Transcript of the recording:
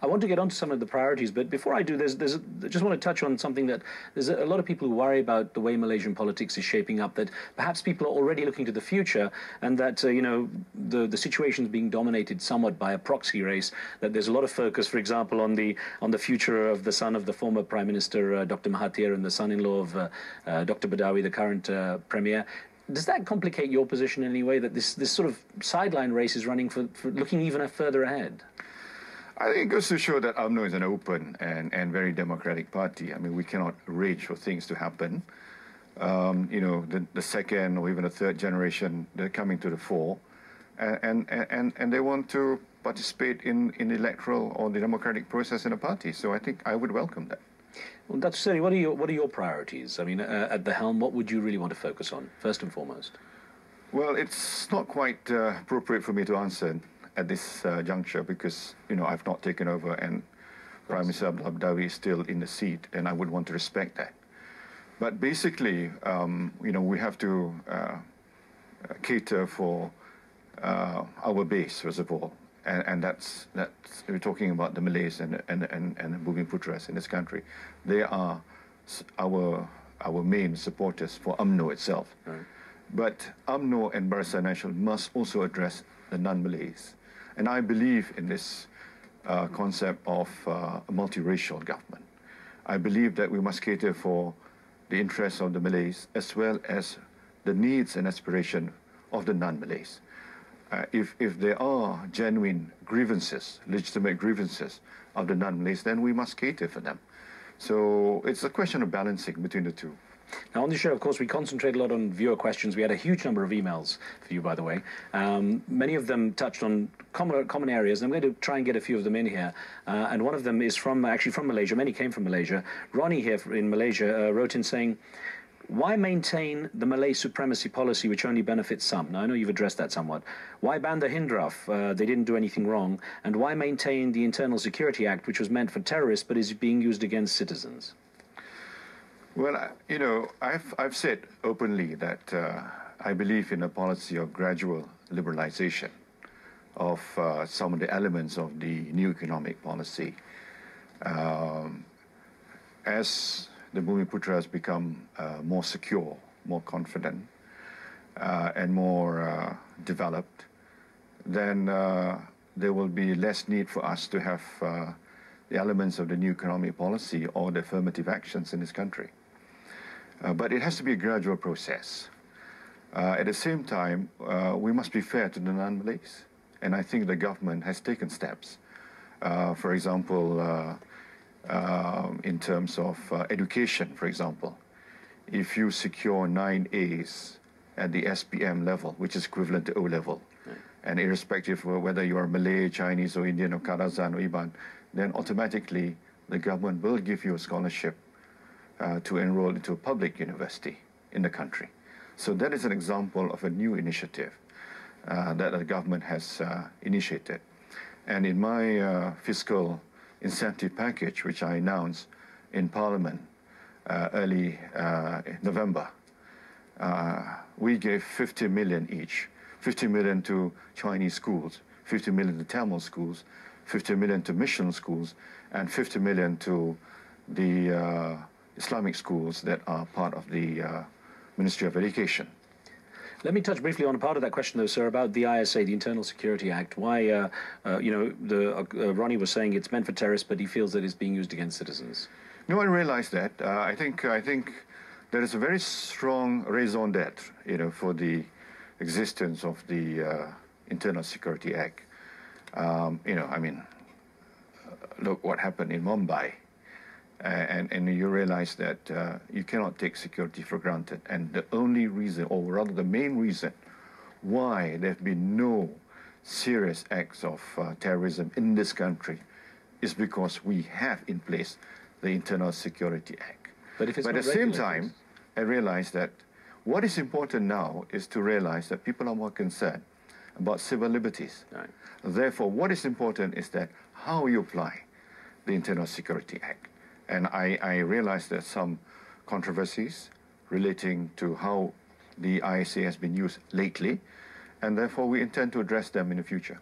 I want to get onto some of the priorities, but before I do, I just want to touch on something that there's a lot of people who worry about the way Malaysian politics is shaping up, that perhaps people are already looking to the future, and that, you know, the situation is being dominated somewhat by a proxy race, that there's a lot of focus, for example, on the future of the son of the former Prime Minister, Dr. Mahathir, and the son-in-law of Dr. Badawi, the current Premier. Does that complicate your position in any way, that this sort of sideline race is running for looking even further ahead? I think it goes to show that UMNO is an open and very democratic party. I mean, we cannot rage for things to happen. You know, the second or even the third generation, they're coming to the fore, and they want to participate in the electoral or the democratic process in a party. So I think I would welcome that. Well, Dr. Seri, what are your priorities? I mean, at the helm, what would you really want to focus on, first and foremost? Well, it's not quite appropriate for me to answer at this juncture because, you know, I've not taken over and Prime Minister Badawi is still in the seat, and I would want to respect that. But basically, you know, we have to cater for our base, first of all. And that's we're talking about the Malays and the Bumiputras in this country. They are our main supporters for UMNO itself. Right. But UMNO and Barisan Nasional must also address the non-Malays. And I believe in this concept of a multiracial government. I believe that we must cater for the interests of the Malays as well as the needs and aspiration of the non-Malays. If there are genuine grievances, legitimate grievances of the non-Malays, then we must cater for them. So it's a question of balancing between the two. Now, on the show, of course, we concentrate a lot on viewer questions. We had a huge number of emails for you, by the way. Many of them touched on common areas, and I'm going to try and get a few of them in here. And one of them is actually from Malaysia. Many came from Malaysia. Ronnie here in Malaysia wrote in saying, why maintain the Malay supremacy policy which only benefits some? Now, I know you've addressed that somewhat. Why ban the Hindraf? They didn't do anything wrong. And why maintain the Internal Security Act, which was meant for terrorists but is being used against citizens? Well, you know, I've said openly that I believe in a policy of gradual liberalization of some of the elements of the new economic policy. As the Bumiputras become more secure, more confident, and more developed, then there will be less need for us to have the elements of the new economic policy or the affirmative actions in this country. But it has to be a gradual process. At the same time, we must be fair to the non-Malays. And I think the government has taken steps. For example, in terms of education, for example, if you secure 9 A's at the SPM level, which is equivalent to O level, right, and irrespective of whether you are Malay, Chinese, or Indian, or Karazhan, or Iban, then automatically the government will give you a scholarship to enroll into a public university in the country. So that is an example of a new initiative that the government has initiated. And in my fiscal incentive package, which I announced in Parliament early November, we gave 50 million each. 50 million to Chinese schools, 50 million to Tamil schools, 50 million to mission schools, and 50 million to the Islamic schools that are part of the Ministry of Education. Let me touch briefly on a part of that question, though, sir, about the ISA, the Internal Security Act. Why, you know, Ronnie was saying it's meant for terrorists, but he feels that it's being used against citizens. No, I realize that. I think there is a very strong raison d'etre, you know, for the existence of the Internal Security Act. You know, I mean, look what happened in Mumbai. And you realize that you cannot take security for granted. And the only reason, or rather the main reason, why there have been no serious acts of terrorism in this country is because we have in place the Internal Security Act. But at the same time, I realize that what is important now is to realize that people are more concerned about civil liberties. Right. Therefore, what is important is that how you apply the Internal Security Act. And I realize there's some controversies relating to how the ISA has been used lately, and therefore we intend to address them in the future.